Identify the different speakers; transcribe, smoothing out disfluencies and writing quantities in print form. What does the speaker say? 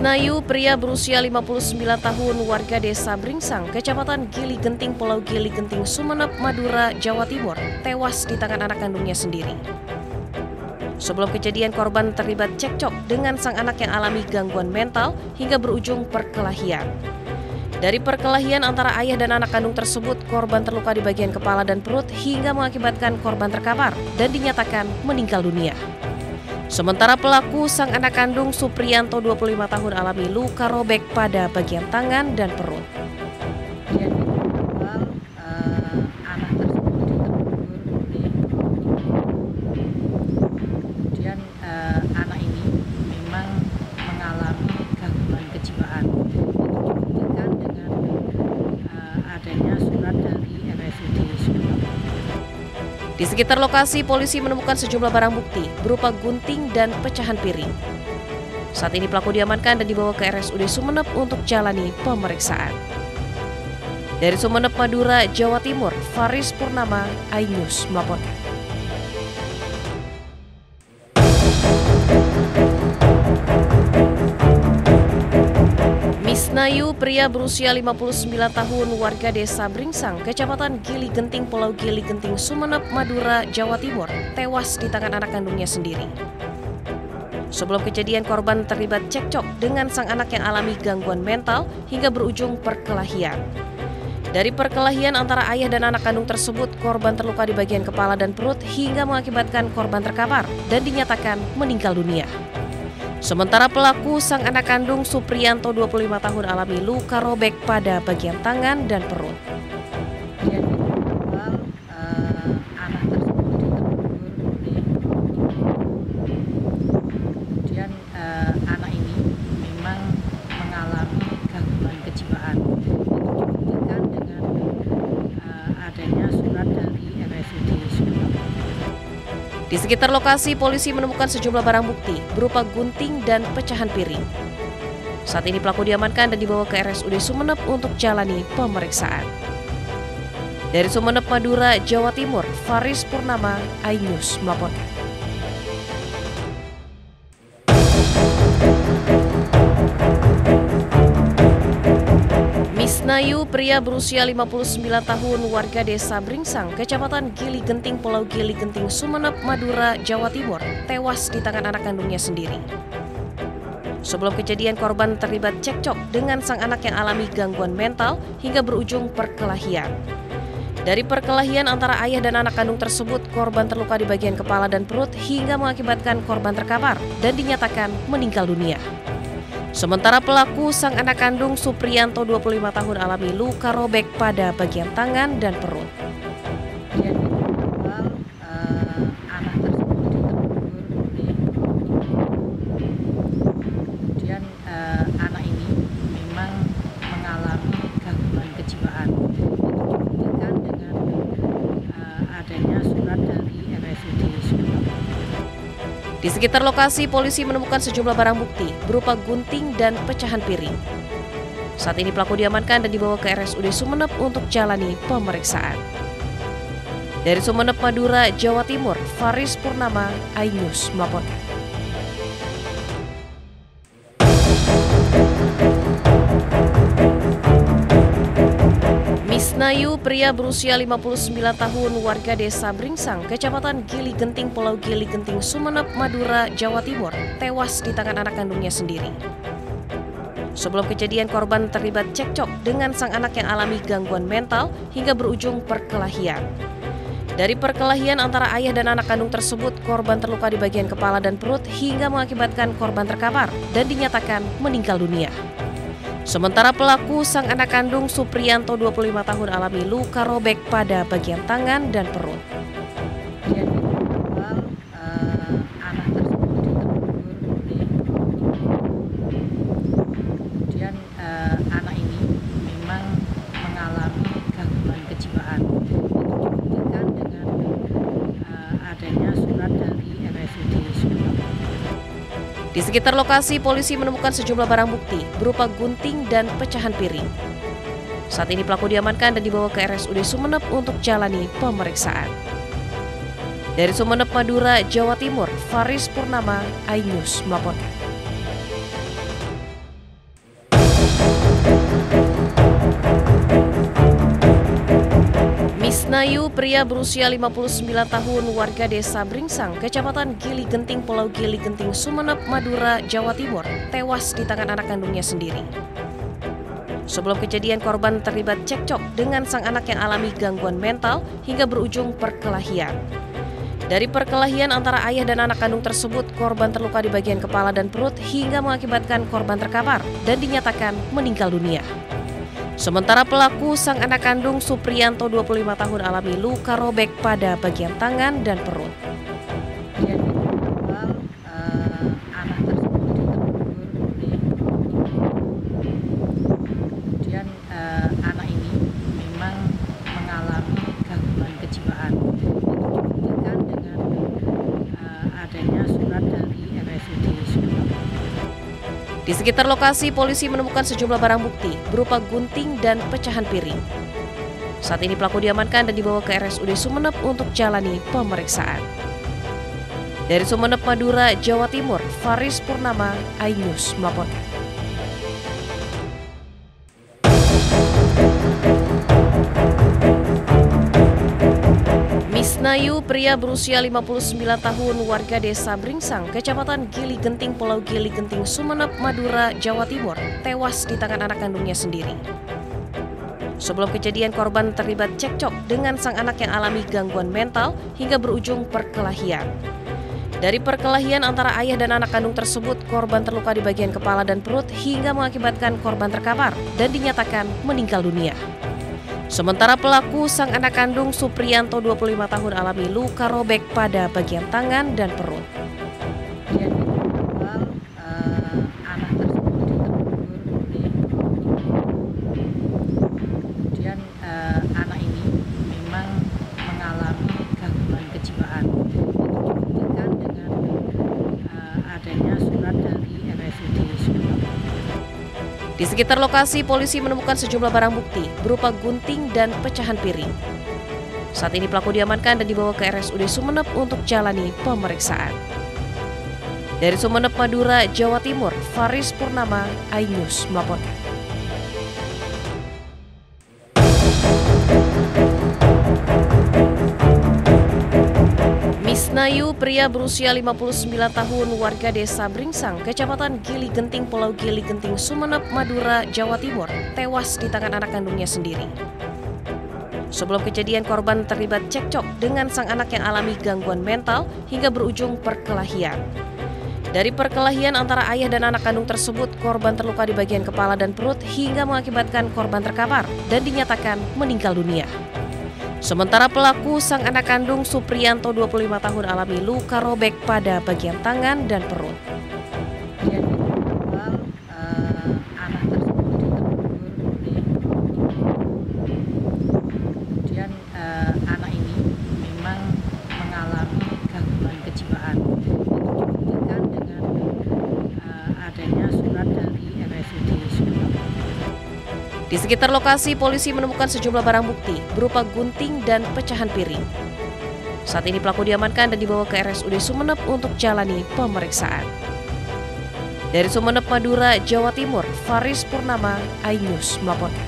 Speaker 1: Misnayu, pria berusia 59 tahun warga desa Bringsang, Kecamatan Gili Genting, Pulau Gili Genting, Sumeneb, Madura, Jawa Timur, tewas di tangan anak kandungnya sendiri. Sebelum kejadian, korban terlibat cekcok dengan sang anak yang alami gangguan mental hingga berujung perkelahian. Dari perkelahian antara ayah dan anak kandung tersebut, korban terluka di bagian kepala dan perut hingga mengakibatkan korban terkapar dan dinyatakan meninggal dunia. Sementara pelaku, sang anak kandung Supriyanto 25 tahun, alami luka robek pada bagian tangan dan perut.
Speaker 2: Anak tersebut ditegur kemudian anak ini memang mengalami gangguan kejiwaan. Itu dibuktikan dengan adanya surat dari RSUD Sumeneb.
Speaker 1: Di sekitar lokasi, polisi menemukan sejumlah barang bukti berupa gunting dan pecahan piring. Saat ini pelaku diamankan dan dibawa ke RSUD Sumeneb untuk jalani pemeriksaan. Dari Sumeneb, Madura, Jawa Timur, Faris Purnama, iNews melaporkan. Misnayu, pria berusia 59 tahun warga desa Bringsang, Kecamatan Gili Genting, Pulau Gili Genting, Sumeneb, Madura, Jawa Timur, tewas di tangan anak kandungnya sendiri. Sebelum kejadian, korban terlibat cekcok dengan sang anak yang alami gangguan mental hingga berujung perkelahian. Dari perkelahian antara ayah dan anak kandung tersebut, korban terluka di bagian kepala dan perut hingga mengakibatkan korban terkapar dan dinyatakan meninggal dunia. Sementara pelaku, sang anak kandung Supriyanto 25 tahun, alami luka robek pada bagian tangan dan perut.
Speaker 2: Anak tersebut ditegur kemudian anak ini memang mengalami gangguan kejiwaan. Itu dibuktikan dengan adanya surat dari RSUD Sumeneb.
Speaker 1: Di sekitar lokasi, polisi menemukan sejumlah barang bukti berupa gunting dan pecahan piring. Saat ini pelaku diamankan dan dibawa ke RSUD Sumeneb untuk jalani pemeriksaan. Dari Sumeneb, Madura, Jawa Timur, Faris Purnama, iNews melaporkan. Misnayu, pria berusia 59 tahun warga desa Bringsang, Kecamatan Gili Genting, Pulau Gili Genting, Sumeneb, Madura, Jawa Timur, tewas di tangan anak kandungnya sendiri. Sebelum kejadian, korban terlibat cekcok dengan sang anak yang alami gangguan mental hingga berujung perkelahian. Dari perkelahian antara ayah dan anak kandung tersebut, korban terluka di bagian kepala dan perut hingga mengakibatkan korban terkapar dan dinyatakan meninggal dunia. Sementara pelaku, sang anak kandung Supriyanto 25 tahun, alami luka robek pada bagian tangan dan perut.
Speaker 2: Anak tersebut ditegur kemudian anak ini memang mengalami gangguan kejiwaan. Itu dibuktikan dengan adanya surat dari RSUD Sumeneb.
Speaker 1: Di sekitar lokasi, polisi menemukan sejumlah barang bukti berupa gunting dan pecahan piring. Saat ini pelaku diamankan dan dibawa ke RSUD Sumeneb untuk jalani pemeriksaan. Dari Sumeneb, Madura, Jawa Timur, Faris Purnama, iNews melaporkan. Misnayu, pria berusia 59 tahun warga desa Bringsang, Kecamatan Gili Genting, Pulau Gili Genting, Sumeneb, Madura, Jawa Timur, tewas di tangan anak kandungnya sendiri. Sebelum kejadian, korban terlibat cekcok dengan sang anak yang alami gangguan mental hingga berujung perkelahian. Dari perkelahian antara ayah dan anak kandung tersebut, korban terluka di bagian kepala dan perut hingga mengakibatkan korban terkapar dan dinyatakan meninggal dunia. Sementara pelaku, sang anak kandung Supriyanto 25 tahun, alami luka robek pada bagian tangan dan perut.
Speaker 2: Anak tersebut ditegur kemudian anak ini memang mengalami gangguan kejiwaan. Itu dibuktikan dengan adanya surat dari RSUD Sumeneb.
Speaker 1: Di sekitar lokasi, polisi menemukan sejumlah barang bukti berupa gunting dan pecahan piring. Saat ini pelaku diamankan dan dibawa ke RSUD Sumeneb untuk jalani pemeriksaan. Dari Sumeneb, Madura, Jawa Timur, Faris Purnama, iNews melaporkan. Misnayu, pria berusia 59 tahun warga desa Bringsang, Kecamatan Gili Genting, Pulau Gili Genting, Sumeneb, Madura, Jawa Timur, tewas di tangan anak kandungnya sendiri. Sebelum kejadian, korban terlibat cekcok dengan sang anak yang alami gangguan mental hingga berujung perkelahian. Dari perkelahian antara ayah dan anak kandung tersebut, korban terluka di bagian kepala dan perut hingga mengakibatkan korban terkapar dan dinyatakan meninggal dunia. Sementara pelaku, sang anak kandung Supriyanto 25 tahun alami luka robek pada bagian tangan dan perut.
Speaker 2: Kemudian anak tersebut ditegur kemudian anak ini memang mengalami gangguan kejiwaan. Itu dibuktikan dengan adanya surat dari RSUD Sumeneb.
Speaker 1: Di sekitar lokasi, polisi menemukan sejumlah barang bukti berupa gunting dan pecahan piring. Saat ini pelaku diamankan dan dibawa ke RSUD Sumeneb untuk jalani pemeriksaan. Dari Sumeneb, Madura, Jawa Timur, Faris Purnama, iNews melaporkan. Misnayu, pria berusia 59 tahun warga desa Bringsang, Kecamatan Gili Genting, Pulau Gili Genting, Sumeneb, Madura, Jawa Timur, tewas di tangan anak kandungnya sendiri. Sebelum kejadian, korban terlibat cekcok dengan sang anak yang alami gangguan mental hingga berujung perkelahian. Dari perkelahian antara ayah dan anak kandung tersebut, korban terluka di bagian kepala dan perut hingga mengakibatkan korban terkapar dan dinyatakan meninggal dunia. Sementara pelaku, sang anak kandung Supriyanto 25 tahun alami luka robek pada bagian tangan dan perut.
Speaker 2: Kemudian anak tersebut ditegur kemudian anak ini memang mengalami gangguan kejiwaan. Itu dibuktikan dengan adanya surat dari RSUD Sumeneb.
Speaker 1: Di sekitar lokasi, polisi menemukan sejumlah barang bukti berupa gunting dan pecahan piring. Saat ini pelaku diamankan dan dibawa ke RSUD Sumeneb untuk jalani pemeriksaan. Dari Sumeneb, Madura, Jawa Timur, Faris Purnama, iNews melaporkan. Misnayu, pria berusia 59 tahun warga desa Bringsang, Kecamatan Gili Genting, Pulau Gili Genting, Sumeneb, Madura, Jawa Timur, tewas di tangan anak kandungnya sendiri. Sebelum kejadian, korban terlibat cekcok dengan sang anak yang alami gangguan mental hingga berujung perkelahian. Dari perkelahian antara ayah dan anak kandung tersebut, korban terluka di bagian kepala dan perut hingga mengakibatkan korban terkapar dan dinyatakan meninggal dunia. Sementara pelaku, sang anak kandung Supriyanto 25 tahun alami luka robek pada bagian tangan dan perut.
Speaker 2: Kemudian anak tersebut ditegur kemudian anak ini memang mengalami gangguan kejiwaan. Itu dibuktikan dengan adanya surat dari RSUD Sumeneb.
Speaker 1: Di sekitar lokasi, polisi menemukan sejumlah barang bukti berupa gunting dan pecahan piring. Saat ini pelaku diamankan dan dibawa ke RSUD Sumeneb untuk jalani pemeriksaan. Dari Sumeneb, Madura, Jawa Timur, Faris Purnama, iNews melaporkan.